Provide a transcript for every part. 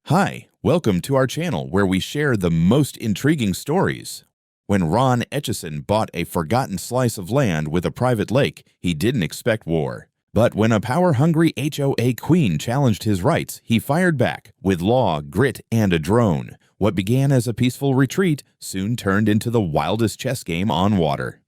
Hi, welcome to our channel where we share the most intriguing stories. When Ron Etchison bought a forgotten slice of land with a private lake, he didn't expect war. But when a power-hungry HOA queen challenged his rights, he fired back with law, grit, and a drone. What began as a peaceful retreat soon turned into the wildest chess game on water.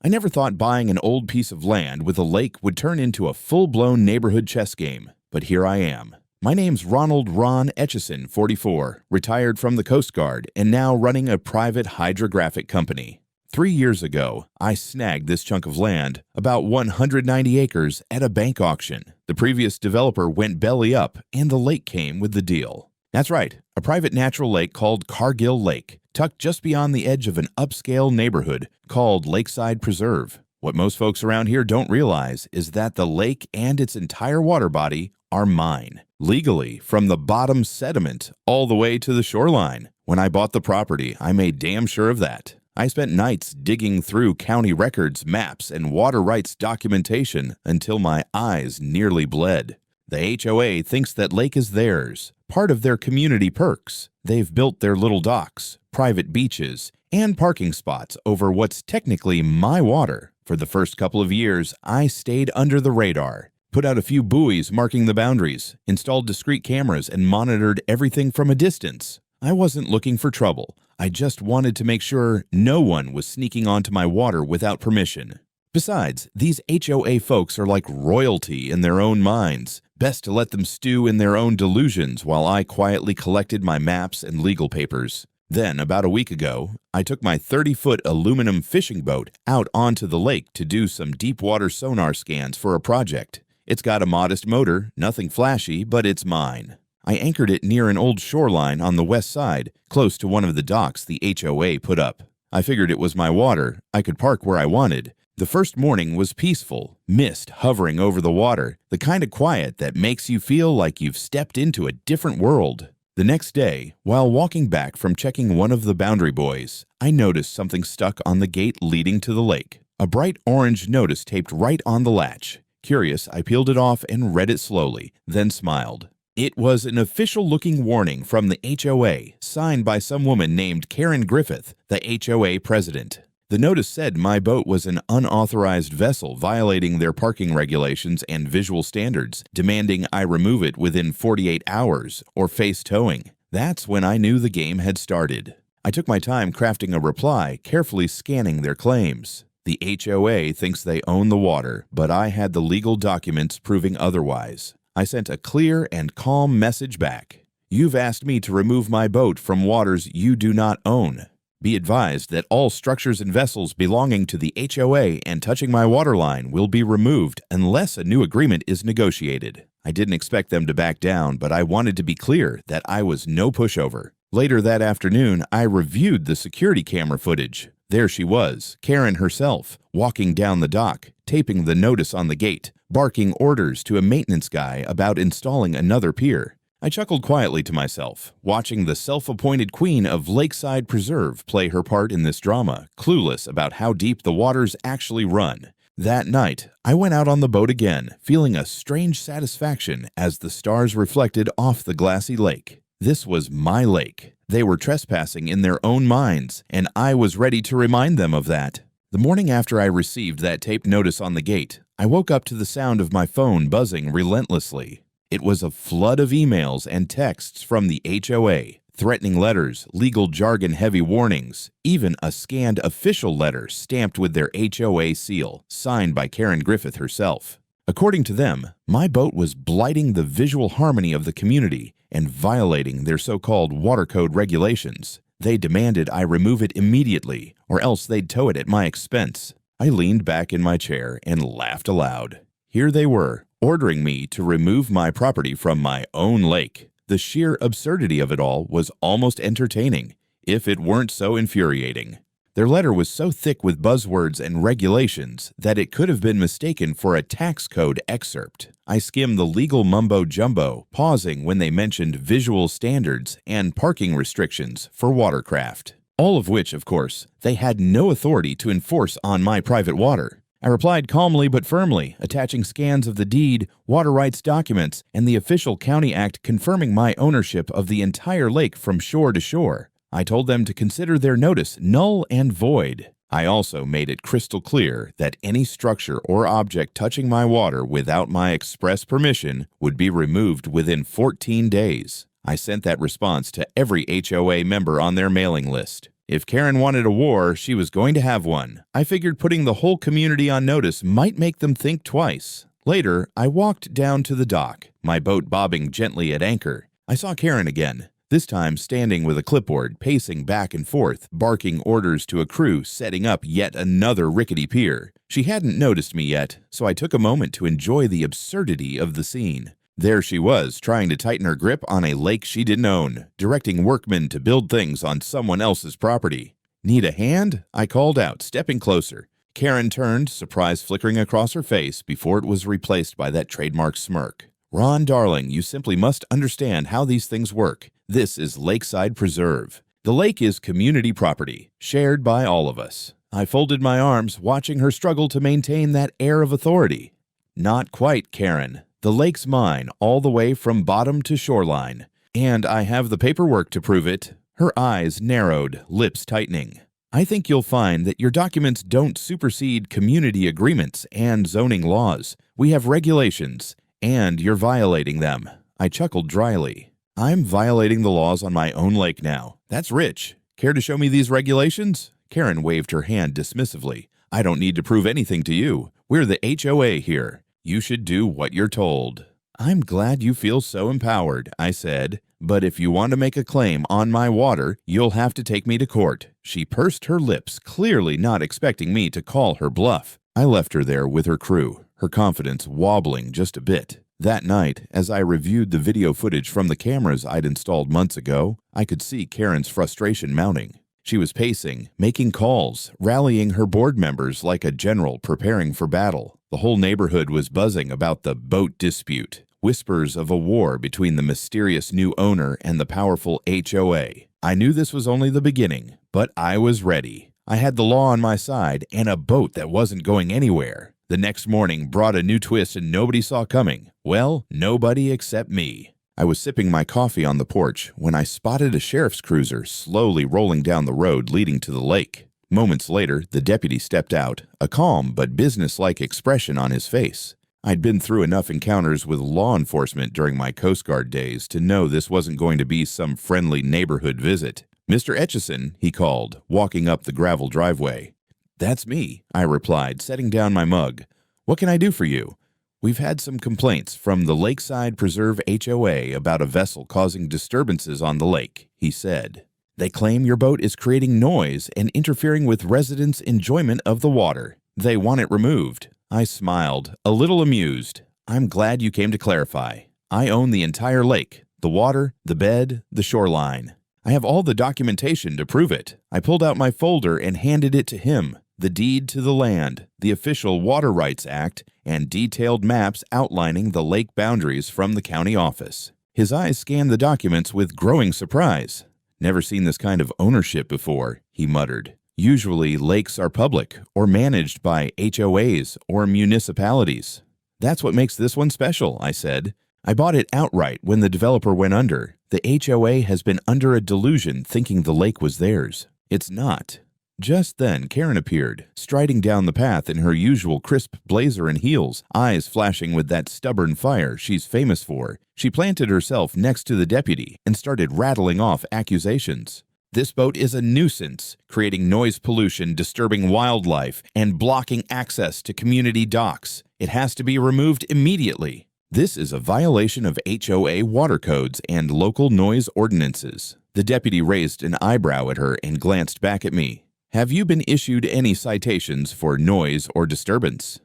I never thought buying an old piece of land with a lake would turn into a full-blown neighborhood chess game, but here I am. My name's Ronald Ron Etchison, 44, retired from the Coast Guard and now running a private hydrographic company. 3 years ago, I snagged this chunk of land, about 190 acres, at a bank auction. The previous developer went belly up and the lake came with the deal. That's right, a private natural lake called Cargill Lake, tucked just beyond the edge of an upscale neighborhood called Lakeside Preserve. What most folks around here don't realize is that the lake and its entire water body are mine, legally, from the bottom sediment all the way to the shoreline. When I bought the property, I made damn sure of that. I spent nights digging through county records, maps, and water rights documentation until my eyes nearly bled. The HOA thinks that lake is theirs, part of their community perks. They've built their little docks, private beaches, and parking spots over what's technically my water. For the first couple of years, I stayed under the radar. Put out a few buoys marking the boundaries, installed discrete cameras, and monitored everything from a distance. I wasn't looking for trouble. I just wanted to make sure no one was sneaking onto my water without permission. Besides, these HOA folks are like royalty in their own minds. Best to let them stew in their own delusions while I quietly collected my maps and legal papers. Then, about a week ago, I took my 30-foot aluminum fishing boat out onto the lake to do some deep water sonar scans for a project. It's got a modest motor, nothing flashy, but it's mine. I anchored it near an old shoreline on the west side, close to one of the docks the HOA put up. I figured it was my water. I could park where I wanted. The first morning was peaceful, mist hovering over the water, the kind of quiet that makes you feel like you've stepped into a different world. The next day, while walking back from checking one of the boundary buoys, I noticed something stuck on the gate leading to the lake. A bright orange notice taped right on the latch. Curious, I peeled it off and read it slowly, then smiled. It was an official-looking warning from the HOA, signed by some woman named Karen Griffith, the HOA president. The notice said my boat was an unauthorized vessel violating their parking regulations and visual standards, demanding I remove it within 48 hours or face towing. That's when I knew the game had started. I took my time crafting a reply, carefully scanning their claims. The HOA thinks they own the water, but I had the legal documents proving otherwise. I sent a clear and calm message back. You've asked me to remove my boat from waters you do not own. Be advised that all structures and vessels belonging to the HOA and touching my waterline will be removed unless a new agreement is negotiated. I didn't expect them to back down, but I wanted to be clear that I was no pushover. Later that afternoon, I reviewed the security camera footage. There she was, Karen herself, walking down the dock, taping the notice on the gate, barking orders to a maintenance guy about installing another pier. I chuckled quietly to myself, watching the self-appointed queen of Lakeside Preserve play her part in this drama, clueless about how deep the waters actually run. That night, I went out on the boat again, feeling a strange satisfaction as the stars reflected off the glassy lake. This was my lake. They were trespassing in their own minds, and I was ready to remind them of that. The morning after I received that taped notice on the gate, I woke up to the sound of my phone buzzing relentlessly. It was a flood of emails and texts from the HOA, threatening letters, legal jargon-heavy warnings, even a scanned official letter stamped with their HOA seal, signed by Karen Griffith herself. According to them, my boat was blighting the visual harmony of the community and violating their so-called water code regulations. They demanded I remove it immediately, or else they'd tow it at my expense. I leaned back in my chair and laughed aloud. Here they were, ordering me to remove my property from my own lake. The sheer absurdity of it all was almost entertaining, if it weren't so infuriating. Their letter was so thick with buzzwords and regulations that it could have been mistaken for a tax code excerpt. I skimmed the legal mumbo-jumbo, pausing when they mentioned visual standards and parking restrictions for watercraft. All of which, of course, they had no authority to enforce on my private water. I replied calmly but firmly, attaching scans of the deed, water rights documents, and the official county act confirming my ownership of the entire lake from shore to shore. I told them to consider their notice null and void. I also made it crystal clear that any structure or object touching my water without my express permission would be removed within 14 days. I sent that response to every HOA member on their mailing list. If Karen wanted a war, she was going to have one. I figured putting the whole community on notice might make them think twice. Later, I walked down to the dock, my boat bobbing gently at anchor. I saw Karen again, this time standing with a clipboard, pacing back and forth, barking orders to a crew setting up yet another rickety pier. She hadn't noticed me yet, so I took a moment to enjoy the absurdity of the scene. There she was, trying to tighten her grip on a lake she didn't own, directing workmen to build things on someone else's property. "Need a hand?" I called out, stepping closer. Karen turned, surprise flickering across her face before it was replaced by that trademark smirk. "Ron, darling, you simply must understand how these things work. This is Lakeside Preserve. The lake is community property, shared by all of us." I folded my arms, watching her struggle to maintain that air of authority. "Not quite, Karen. The lake's mine, all the way from bottom to shoreline. And I have the paperwork to prove it." Her eyes narrowed, lips tightening. "I think you'll find that your documents don't supersede community agreements and zoning laws. We have regulations, and you're violating them." I chuckled dryly. "I'm violating the laws on my own lake now. That's rich. Care to show me these regulations?" Karen waved her hand dismissively. "I don't need to prove anything to you. We're the HOA here. You should do what you're told." "I'm glad you feel so empowered," I said. "But if you want to make a claim on my water, you'll have to take me to court." She pursed her lips, clearly not expecting me to call her bluff. I left her there with her crew, her confidence wobbling just a bit. That night, as I reviewed the video footage from the cameras I'd installed months ago, I could see Karen's frustration mounting. She was pacing, making calls, rallying her board members like a general preparing for battle. The whole neighborhood was buzzing about the boat dispute, whispers of a war between the mysterious new owner and the powerful HOA. I knew this was only the beginning, but I was ready. I had the law on my side and a boat that wasn't going anywhere. The next morning brought a new twist and nobody saw coming. Well, nobody except me. I was sipping my coffee on the porch when I spotted a sheriff's cruiser slowly rolling down the road leading to the lake. Moments later, the deputy stepped out, a calm but businesslike expression on his face. I'd been through enough encounters with law enforcement during my Coast Guard days to know this wasn't going to be some friendly neighborhood visit. "Mr. Etchison," he called, walking up the gravel driveway. "That's me," I replied, setting down my mug. "What can I do for you?" "We've had some complaints from the Lakeside Preserve HOA about a vessel causing disturbances on the lake," he said. "They claim your boat is creating noise and interfering with residents' enjoyment of the water. They want it removed." I smiled, a little amused. "I'm glad you came to clarify. I own the entire lake, the water, the bed, the shoreline. I have all the documentation to prove it." I pulled out my folder and handed it to him. The deed to the land, the official Water Rights Act, and detailed maps outlining the lake boundaries from the county office. His eyes scanned the documents with growing surprise. "Never seen this kind of ownership before," he muttered. "Usually lakes are public or managed by HOAs or municipalities." "That's what makes this one special," I said. "I bought it outright when the developer went under. The HOA has been under a delusion thinking the lake was theirs. It's not." Just then, Karen appeared, striding down the path in her usual crisp blazer and heels, eyes flashing with that stubborn fire she's famous for. She planted herself next to the deputy and started rattling off accusations. "This boat is a nuisance, creating noise pollution, disturbing wildlife, and blocking access to community docks. It has to be removed immediately. This is a violation of HOA water codes and local noise ordinances." The deputy raised an eyebrow at her and glanced back at me. "Have you been issued any citations for noise or disturbance?"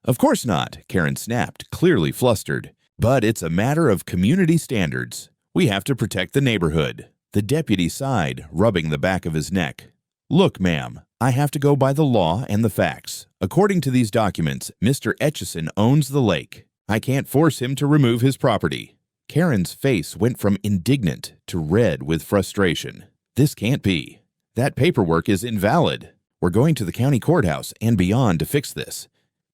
"Of course not," Karen snapped, clearly flustered. "But it's a matter of community standards. We have to protect the neighborhood." The deputy sighed, rubbing the back of his neck. "Look, ma'am, I have to go by the law and the facts. According to these documents, Mr. Etchison owns the lake. I can't force him to remove his property." Karen's face went from indignant to red with frustration. "This can't be. That paperwork is invalid. We're going to the county courthouse and beyond to fix this.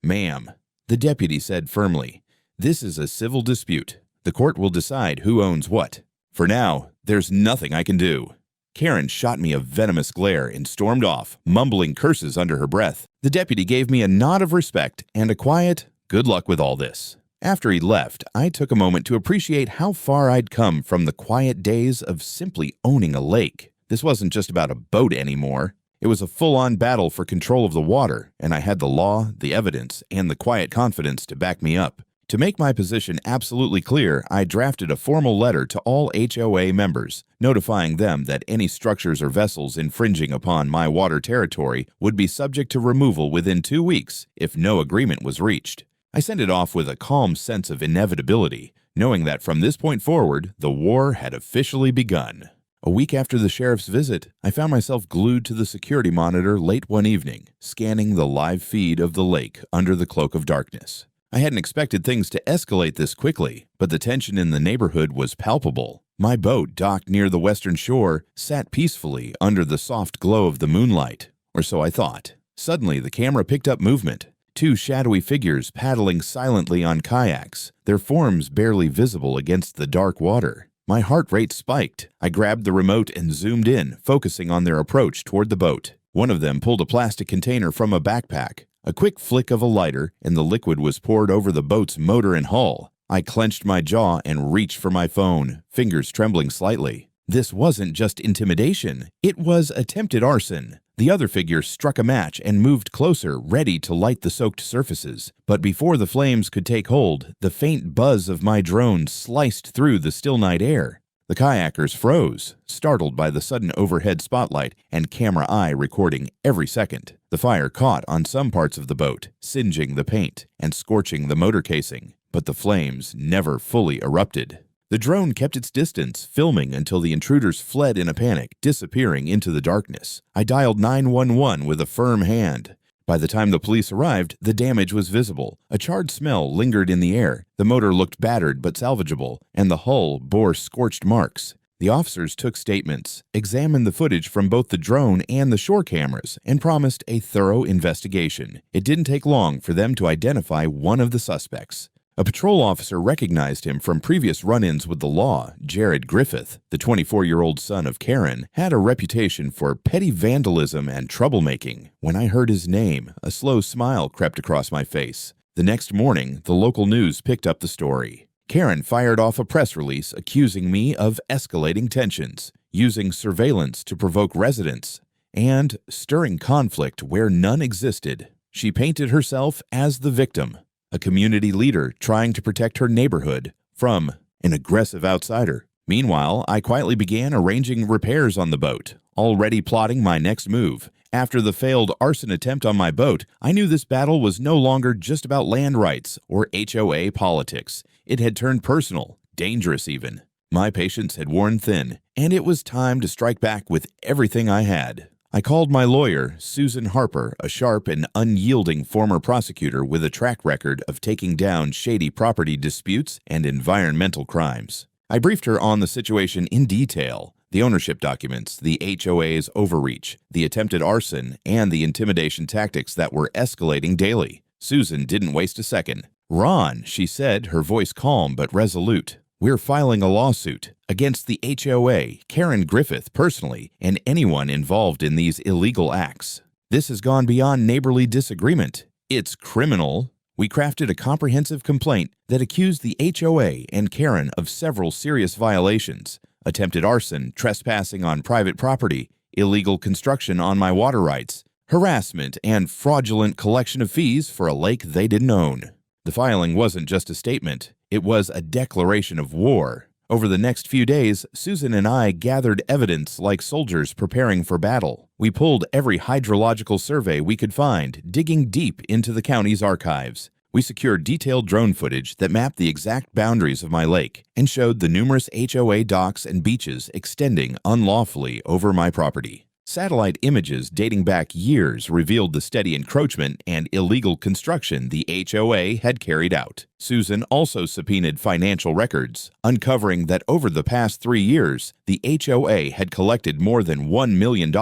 "Ma'am," the deputy said firmly, "this is a civil dispute. The court will decide who owns what. For now, there's nothing I can do." Karen shot me a venomous glare and stormed off, mumbling curses under her breath. The deputy gave me a nod of respect and a quiet, "Good luck with all this." After he left, I took a moment to appreciate how far I'd come from the quiet days of simply owning a lake. This wasn't just about a boat anymore. It was a full-on battle for control of the water, and I had the law, the evidence, and the quiet confidence to back me up. To make my position absolutely clear, I drafted a formal letter to all HOA members, notifying them that any structures or vessels infringing upon my water territory would be subject to removal within 2 weeks if no agreement was reached. I sent it off with a calm sense of inevitability, knowing that from this point forward, the war had officially begun. A week after the sheriff's visit, I found myself glued to the security monitor late one evening, scanning the live feed of the lake under the cloak of darkness. I hadn't expected things to escalate this quickly, but the tension in the neighborhood was palpable. My boat, docked near the western shore, sat peacefully under the soft glow of the moonlight, or so I thought. Suddenly, the camera picked up movement. 2 shadowy figures paddling silently on kayaks, their forms barely visible against the dark water. My heart rate spiked. I grabbed the remote and zoomed in, focusing on their approach toward the boat. One of them pulled a plastic container from a backpack. A quick flick of a lighter, and the liquid was poured over the boat's motor and hull. I clenched my jaw and reached for my phone, fingers trembling slightly. This wasn't just intimidation. It was attempted arson. The other figure struck a match and moved closer, ready to light the soaked surfaces. But before the flames could take hold, the faint buzz of my drone sliced through the still night air. The kayakers froze, startled by the sudden overhead spotlight and camera eye recording every second. The fire caught on some parts of the boat, singeing the paint and scorching the motor casing, but the flames never fully erupted. The drone kept its distance, filming until the intruders fled in a panic, disappearing into the darkness. I dialed 911 with a firm hand. By the time the police arrived, the damage was visible. A charred smell lingered in the air, the motor looked battered but salvageable, and the hull bore scorched marks. The officers took statements, examined the footage from both the drone and the shore cameras, and promised a thorough investigation. It didn't take long for them to identify one of the suspects. A patrol officer recognized him from previous run-ins with the law. Jared Griffith, the 24-year-old son of Karen, had a reputation for petty vandalism and troublemaking. When I heard his name, a slow smile crept across my face. The next morning, the local news picked up the story. Karen fired off a press release accusing me of escalating tensions, using surveillance to provoke residents, and stirring conflict where none existed. She painted herself as the victim, a community leader trying to protect her neighborhood from an aggressive outsider. Meanwhile, I quietly began arranging repairs on the boat, already plotting my next move. After the failed arson attempt on my boat, I knew this battle was no longer just about land rights or HOA politics. It had turned personal, dangerous even. My patience had worn thin, and it was time to strike back with everything I had. I called my lawyer, Susan Harper, a sharp and unyielding former prosecutor with a track record of taking down shady property disputes and environmental crimes. I briefed her on the situation in detail: the ownership documents, the HOA's overreach, the attempted arson, and the intimidation tactics that were escalating daily. Susan didn't waste a second. "Ron," she said, her voice calm but resolute, "we're filing a lawsuit against the HOA, Karen Griffith personally, and anyone involved in these illegal acts. This has gone beyond neighborly disagreement. It's criminal." We crafted a comprehensive complaint that accused the HOA and Karen of several serious violations: attempted arson, trespassing on private property, illegal construction on my water rights, harassment, and fraudulent collection of fees for a lake they didn't own. The filing wasn't just a statement, it was a declaration of war. Over the next few days, Susan and I gathered evidence like soldiers preparing for battle. We pulled every hydrological survey we could find, digging deep into the county's archives. We secured detailed drone footage that mapped the exact boundaries of my lake and showed the numerous HOA docks and beaches extending unlawfully over my property. Satellite images dating back years revealed the steady encroachment and illegal construction the HOA had carried out. Susan also subpoenaed financial records, uncovering that over the past 3 years, the HOA had collected more than $1 million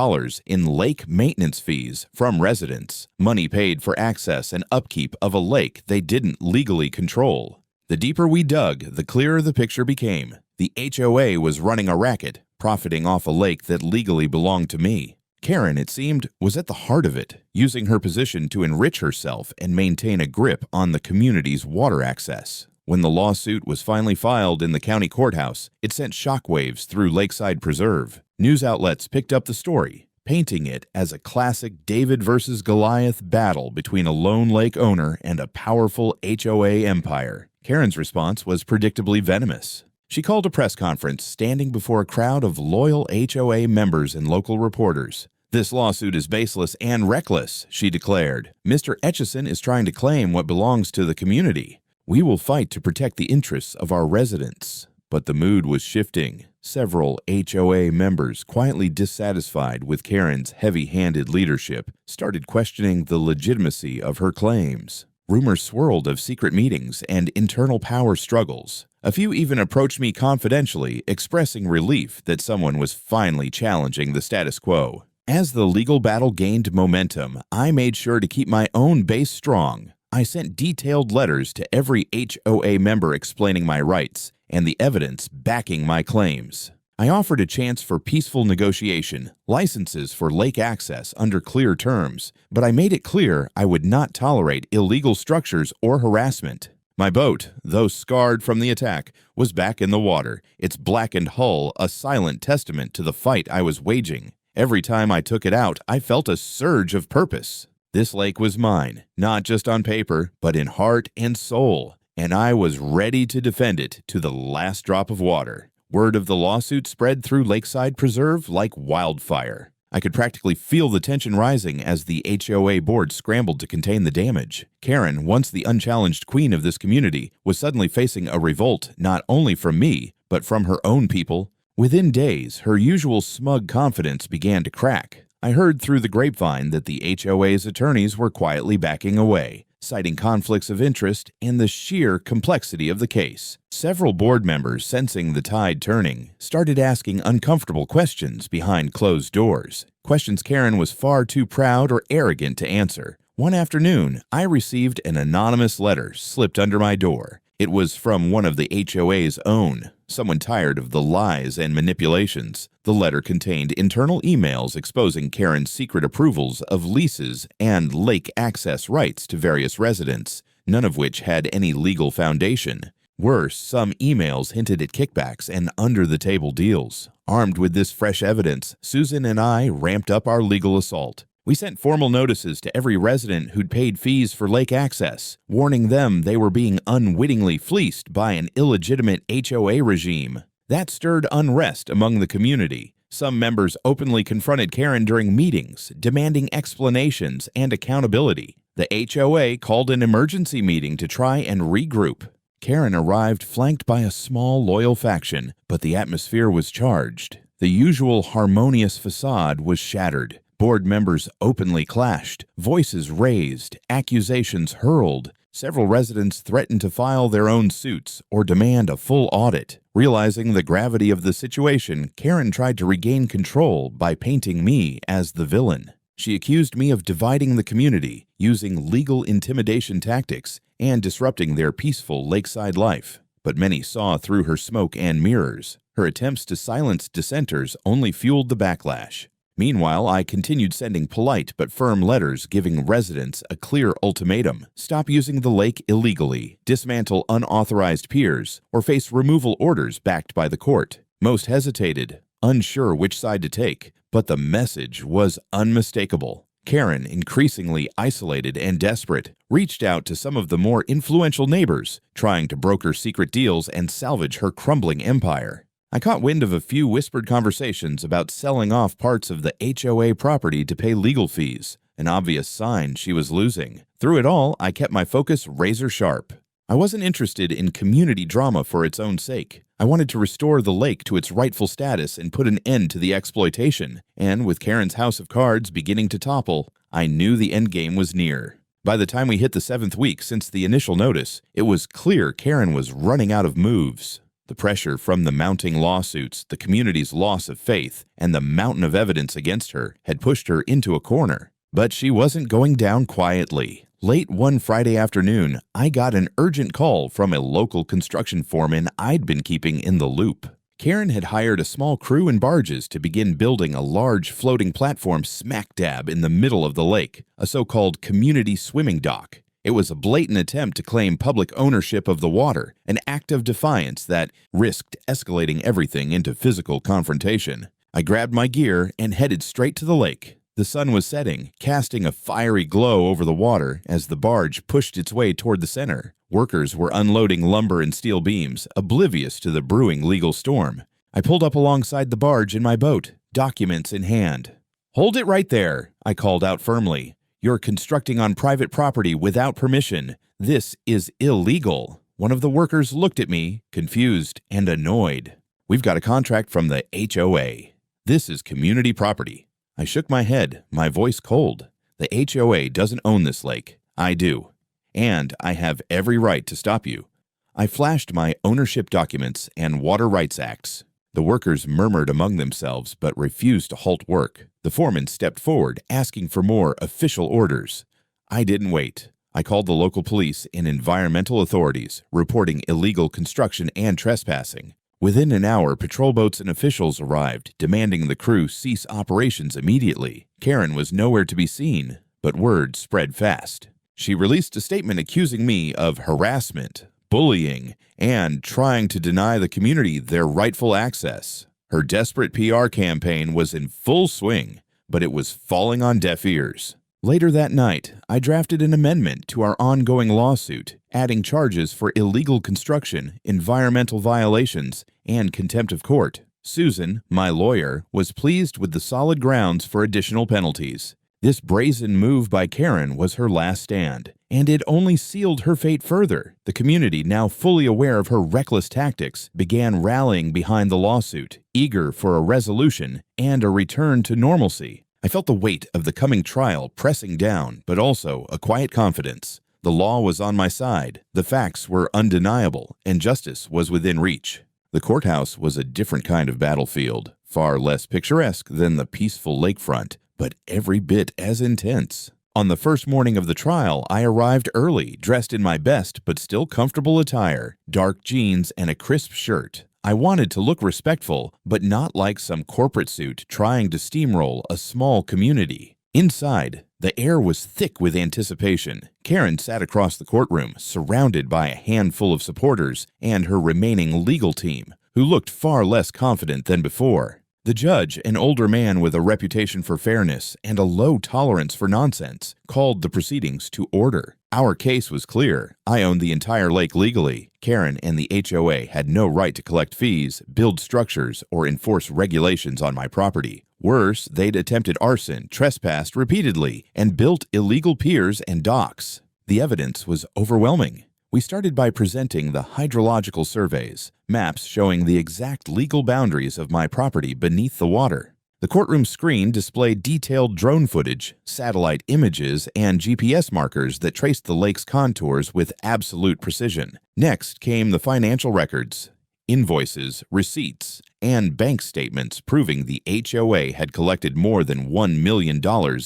in lake maintenance fees from residents, money paid for access and upkeep of a lake they didn't legally control. The deeper we dug, the clearer the picture became. The HOA was running a racket, profiting off a lake that legally belonged to me. Karen, it seemed, was at the heart of it, using her position to enrich herself and maintain a grip on the community's water access. When the lawsuit was finally filed in the county courthouse, it sent shockwaves through Lakeside Preserve. News outlets picked up the story, painting it as a classic David versus Goliath battle between a lone lake owner and a powerful HOA empire. Karen's response was predictably venomous. She called a press conference, standing before a crowd of loyal HOA members and local reporters. "This lawsuit is baseless and reckless," she declared. "Mr. Etchison is trying to claim what belongs to the community. We will fight to protect the interests of our residents." But the mood was shifting. Several HOA members, quietly dissatisfied with Karen's heavy-handed leadership, started questioning the legitimacy of her claims. Rumors swirled of secret meetings and internal power struggles. A few even approached me confidentially, expressing relief that someone was finally challenging the status quo. As the legal battle gained momentum, I made sure to keep my own base strong. I sent detailed letters to every HOA member explaining my rights and the evidence backing my claims. I offered a chance for peaceful negotiation, licenses for lake access under clear terms, but I made it clear I would not tolerate illegal structures or harassment. My boat, though scarred from the attack, was back in the water, its blackened hull a silent testament to the fight I was waging. Every time I took it out, I felt a surge of purpose. This lake was mine, not just on paper, but in heart and soul, and I was ready to defend it to the last drop of water. Word of the lawsuit spread through Lakeside Preserve like wildfire. I could practically feel the tension rising as the HOA board scrambled to contain the damage. Karen, once the unchallenged queen of this community, was suddenly facing a revolt not only from me, but from her own people. Within days, her usual smug confidence began to crack. I heard through the grapevine that the HOA's attorneys were quietly backing away, citing conflicts of interest and the sheer complexity of the case. Several board members, sensing the tide turning, started asking uncomfortable questions behind closed doors, questions Karen was far too proud or arrogant to answer. One afternoon, I received an anonymous letter slipped under my door. It was from one of the HOA's own, someone tired of the lies and manipulations. The letter contained internal emails exposing Karen's secret approvals of leases and lake access rights to various residents, none of which had any legal foundation. Worse, some emails hinted at kickbacks and under-the-table deals. Armed with this fresh evidence, Susan and I ramped up our legal assault. We sent formal notices to every resident who'd paid fees for lake access, warning them they were being unwittingly fleeced by an illegitimate HOA regime. That stirred unrest among the community. Some members openly confronted Karen during meetings, demanding explanations and accountability. The HOA called an emergency meeting to try and regroup. Karen arrived flanked by a small, loyal faction, but the atmosphere was charged. The usual harmonious facade was shattered. Board members openly clashed, voices raised, accusations hurled. Several residents threatened to file their own suits or demand a full audit. Realizing the gravity of the situation, Karen tried to regain control by painting me as the villain. She accused me of dividing the community, using legal intimidation tactics, and disrupting their peaceful lakeside life. But many saw through her smoke and mirrors. Her attempts to silence dissenters only fueled the backlash. Meanwhile, I continued sending polite but firm letters giving residents a clear ultimatum: stop using the lake illegally, dismantle unauthorized piers, or face removal orders backed by the court. Most hesitated, unsure which side to take, but the message was unmistakable. Karen, increasingly isolated and desperate, reached out to some of the more influential neighbors, trying to broker secret deals and salvage her crumbling empire. I caught wind of a few whispered conversations about selling off parts of the HOA property to pay legal fees, an obvious sign she was losing. Through it all, I kept my focus razor sharp. I wasn't interested in community drama for its own sake. I wanted to restore the lake to its rightful status and put an end to the exploitation. And with Karen's house of cards beginning to topple, I knew the endgame was near. By the time we hit the 7th week since the initial notice, it was clear Karen was running out of moves. The pressure from the mounting lawsuits, the community's loss of faith, and the mountain of evidence against her had pushed her into a corner. But she wasn't going down quietly. Late one Friday afternoon, I got an urgent call from a local construction foreman I'd been keeping in the loop. Karen had hired a small crew and barges to begin building a large floating platform smack dab in the middle of the lake, a so-called community swimming dock. It was a blatant attempt to claim public ownership of the water, an act of defiance that risked escalating everything into physical confrontation. I grabbed my gear and headed straight to the lake. The sun was setting, casting a fiery glow over the water as the barge pushed its way toward the center. Workers were unloading lumber and steel beams, oblivious to the brewing legal storm. I pulled up alongside the barge in my boat, documents in hand. "Hold it right there," I called out firmly. "You're constructing on private property without permission. This is illegal." One of the workers looked at me, confused and annoyed. "We've got a contract from the HOA. This is community property." I shook my head, my voice cold. "The HOA doesn't own this lake. I do. And I have every right to stop you." I flashed my ownership documents and water rights acts. The workers murmured among themselves but refused to halt work. The foreman stepped forward, asking for more official orders. I didn't wait. I called the local police and environmental authorities, reporting illegal construction and trespassing. Within an hour, patrol boats and officials arrived, demanding the crew cease operations immediately. Karen was nowhere to be seen, but word spread fast. She released a statement accusing me of harassment, bullying, and trying to deny the community their rightful access. Her desperate PR campaign was in full swing, but it was falling on deaf ears. Later that night, I drafted an amendment to our ongoing lawsuit, adding charges for illegal construction, environmental violations, and contempt of court. Susan, my lawyer, was pleased with the solid grounds for additional penalties. This brazen move by Karen was her last stand, and it only sealed her fate further. The community, now fully aware of her reckless tactics, began rallying behind the lawsuit, eager for a resolution and a return to normalcy. I felt the weight of the coming trial pressing down, but also a quiet confidence. The law was on my side, the facts were undeniable, and justice was within reach. The courthouse was a different kind of battlefield, far less picturesque than the peaceful lakefront, but every bit as intense. On the first morning of the trial, I arrived early, dressed in my best but still comfortable attire, dark jeans and a crisp shirt. I wanted to look respectful, but not like some corporate suit trying to steamroll a small community. Inside, the air was thick with anticipation. Karen sat across the courtroom, surrounded by a handful of supporters and her remaining legal team, who looked far less confident than before. The judge, an older man with a reputation for fairness and a low tolerance for nonsense, called the proceedings to order. Our case was clear. I owned the entire lake legally. Karen and the HOA had no right to collect fees, build structures, or enforce regulations on my property. Worse, they'd attempted arson, trespassed repeatedly, and built illegal piers and docks. The evidence was overwhelming. We started by presenting the hydrological surveys, maps showing the exact legal boundaries of my property beneath the water. The courtroom screen displayed detailed drone footage, satellite images, and GPS markers that traced the lake's contours with absolute precision. Next came the financial records, invoices, receipts, and bank statements proving the HOA had collected more than $1 million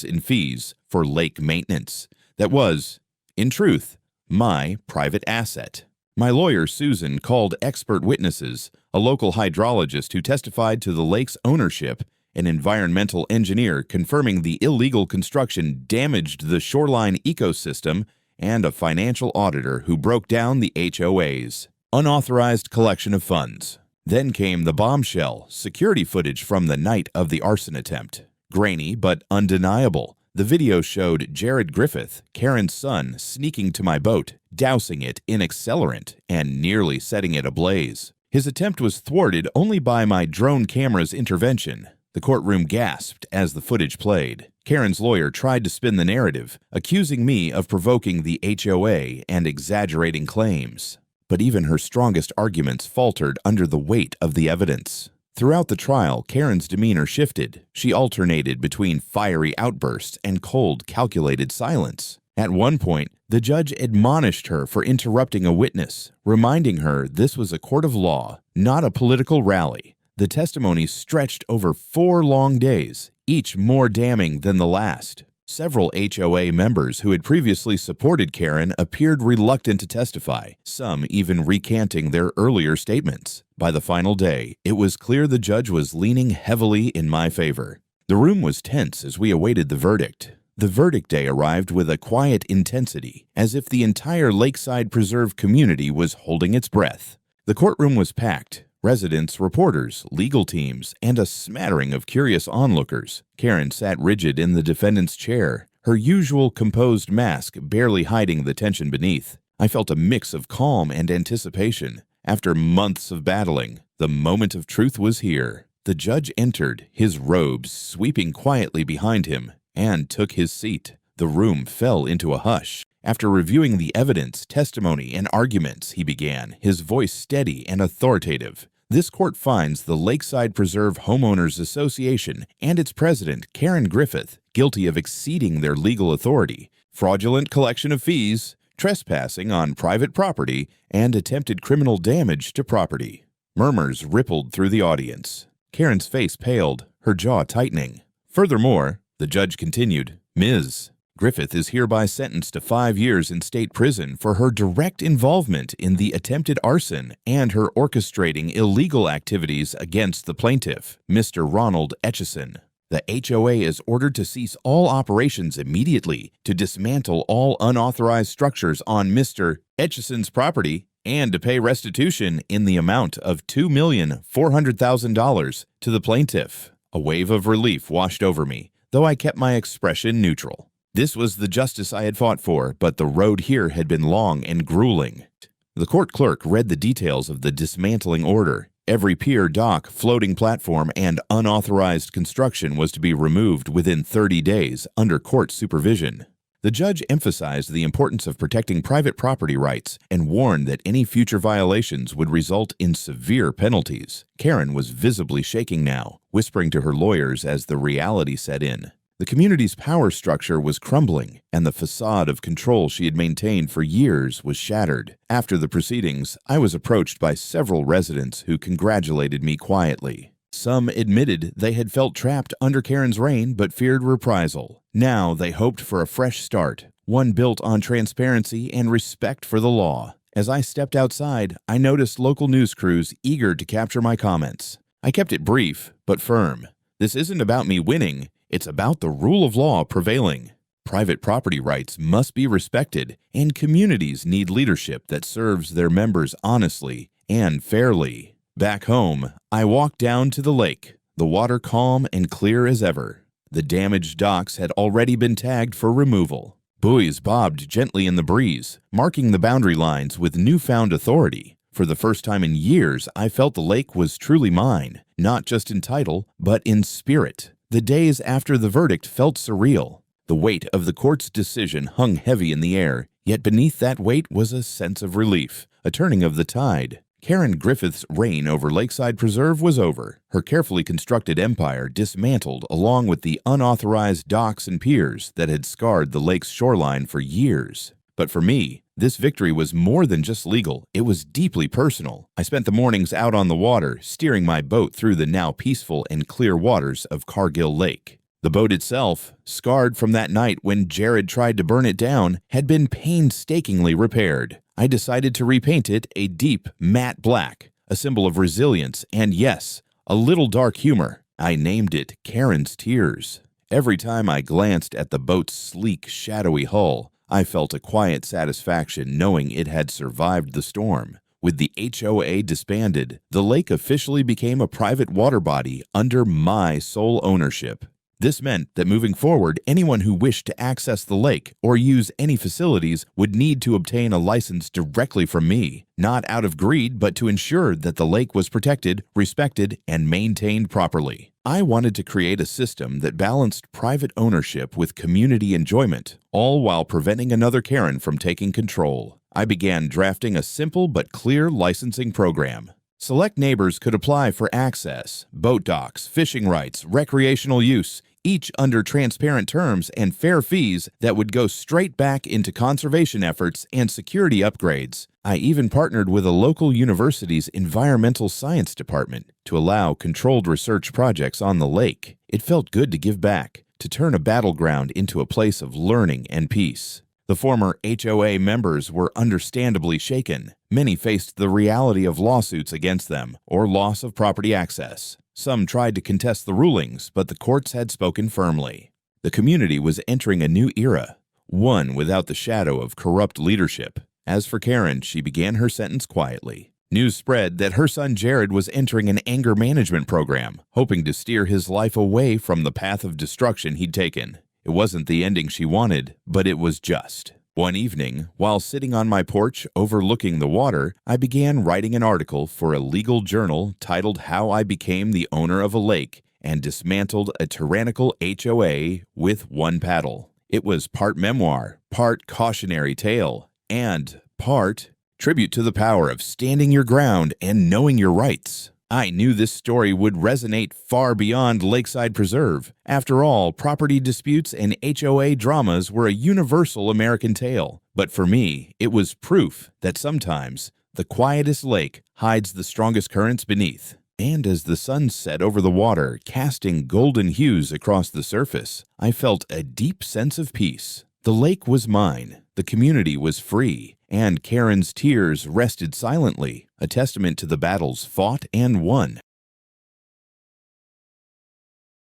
in fees for lake maintenance. That was, in truth, my private asset. My lawyer, Susan, called expert witnesses, a local hydrologist who testified to the lake's ownership, an environmental engineer confirming the illegal construction damaged the shoreline ecosystem, and a financial auditor who broke down the HOA's unauthorized collection of funds. Then came the bombshell, security footage from the night of the arson attempt. Grainy but undeniable. The video showed Jared Griffith, Karen's son, sneaking to my boat, dousing it in accelerant, and nearly setting it ablaze. His attempt was thwarted only by my drone camera's intervention. The courtroom gasped as the footage played. Karen's lawyer tried to spin the narrative, accusing me of provoking the HOA and exaggerating claims. But even her strongest arguments faltered under the weight of the evidence. Throughout the trial, Karen's demeanor shifted. She alternated between fiery outbursts and cold, calculated silence. At one point, the judge admonished her for interrupting a witness, reminding her this was a court of law, not a political rally. The testimony stretched over 4 long days, each more damning than the last. Several HOA members who had previously supported Karen appeared reluctant to testify, some even recanting their earlier statements. By the final day, it was clear the judge was leaning heavily in my favor. The room was tense as we awaited the verdict. The verdict day arrived with a quiet intensity, as if the entire Lakeside Preserve community was holding its breath. The courtroom was packed. Residents, reporters, legal teams, and a smattering of curious onlookers. Karen sat rigid in the defendant's chair, her usual composed mask barely hiding the tension beneath. I felt a mix of calm and anticipation. After months of battling, the moment of truth was here. The judge entered, his robes sweeping quietly behind him, and took his seat. The room fell into a hush. After reviewing the evidence, testimony, and arguments, he began, his voice steady and authoritative. This court finds the Lakeside Preserve Homeowners Association and its president, Karen Griffith, guilty of exceeding their legal authority, fraudulent collection of fees, trespassing on private property, and attempted criminal damage to property. Murmurs rippled through the audience. Karen's face paled, her jaw tightening. Furthermore, the judge continued, Ms. Griffith is hereby sentenced to 5 years in state prison for her direct involvement in the attempted arson and her orchestrating illegal activities against the plaintiff, Mr. Ronald Etchison. The HOA is ordered to cease all operations immediately, to dismantle all unauthorized structures on Mr. Etchison's property, and to pay restitution in the amount of $2,400,000 to the plaintiff. A wave of relief washed over me, though I kept my expression neutral. This was the justice I had fought for, but the road here had been long and grueling. The court clerk read the details of the dismantling order. Every pier, dock, floating platform, and unauthorized construction was to be removed within 30 days under court supervision. The judge emphasized the importance of protecting private property rights and warned that any future violations would result in severe penalties. Karen was visibly shaking now, whispering to her lawyers as the reality set in. The community's power structure was crumbling, and the facade of control she had maintained for years was shattered. After the proceedings, I was approached by several residents who congratulated me quietly. Some admitted they had felt trapped under Karen's reign but feared reprisal. Now they hoped for a fresh start, one built on transparency and respect for the law. As I stepped outside, I noticed local news crews eager to capture my comments. I kept it brief but firm. This isn't about me winning. It's about the rule of law prevailing. Private property rights must be respected, and communities need leadership that serves their members honestly and fairly. Back home, I walked down to the lake, the water calm and clear as ever. The damaged docks had already been tagged for removal. Buoys bobbed gently in the breeze, marking the boundary lines with newfound authority. For the first time in years, I felt the lake was truly mine, not just in title, but in spirit. The days after the verdict felt surreal. The weight of the court's decision hung heavy in the air, yet beneath that weight was a sense of relief, a turning of the tide. Karen Griffith's reign over Lakeside Preserve was over, her carefully constructed empire dismantled along with the unauthorized docks and piers that had scarred the lake's shoreline for years. But for me, this victory was more than just legal, it was deeply personal. I spent the mornings out on the water, steering my boat through the now peaceful and clear waters of Cargill Lake. The boat itself, scarred from that night when Jared tried to burn it down, had been painstakingly repaired. I decided to repaint it a deep matte black, a symbol of resilience and, yes, a little dark humor. I named it Karen's Tears. Every time I glanced at the boat's sleek, shadowy hull, I felt a quiet satisfaction knowing it had survived the storm. With the HOA disbanded, the lake officially became a private water body under my sole ownership. This meant that moving forward, anyone who wished to access the lake or use any facilities would need to obtain a license directly from me, not out of greed, but to ensure that the lake was protected, respected, and maintained properly. I wanted to create a system that balanced private ownership with community enjoyment, all while preventing another Karen from taking control. I began drafting a simple but clear licensing program. Select neighbors could apply for access, boat docks, fishing rights, recreational use, each under transparent terms and fair fees that would go straight back into conservation efforts and security upgrades. I even partnered with a local university's environmental science department to allow controlled research projects on the lake. It felt good to give back, to turn a battleground into a place of learning and peace. The former HOA members were understandably shaken. Many faced the reality of lawsuits against them or loss of property access. Some tried to contest the rulings, but the courts had spoken firmly. The community was entering a new era, one without the shadow of corrupt leadership. As for Karen, she began her sentence quietly. News spread that her son Jared was entering an anger management program, hoping to steer his life away from the path of destruction he'd taken. It wasn't the ending she wanted, but it was just. One evening, while sitting on my porch overlooking the water, I began writing an article for a legal journal titled How I Became the Owner of a Lake and Dismantled a Tyrannical HOA with One Paddle. It was part memoir, part cautionary tale, and part tribute to the power of standing your ground and knowing your rights. I knew this story would resonate far beyond Lakeside Preserve. After all, property disputes and HOA dramas were a universal American tale. But for me, it was proof that sometimes the quietest lake hides the strongest currents beneath. And as the sun set over the water, casting golden hues across the surface, I felt a deep sense of peace. The lake was mine, the community was free, and Karen's tears rested silently, a testament to the battles fought and won.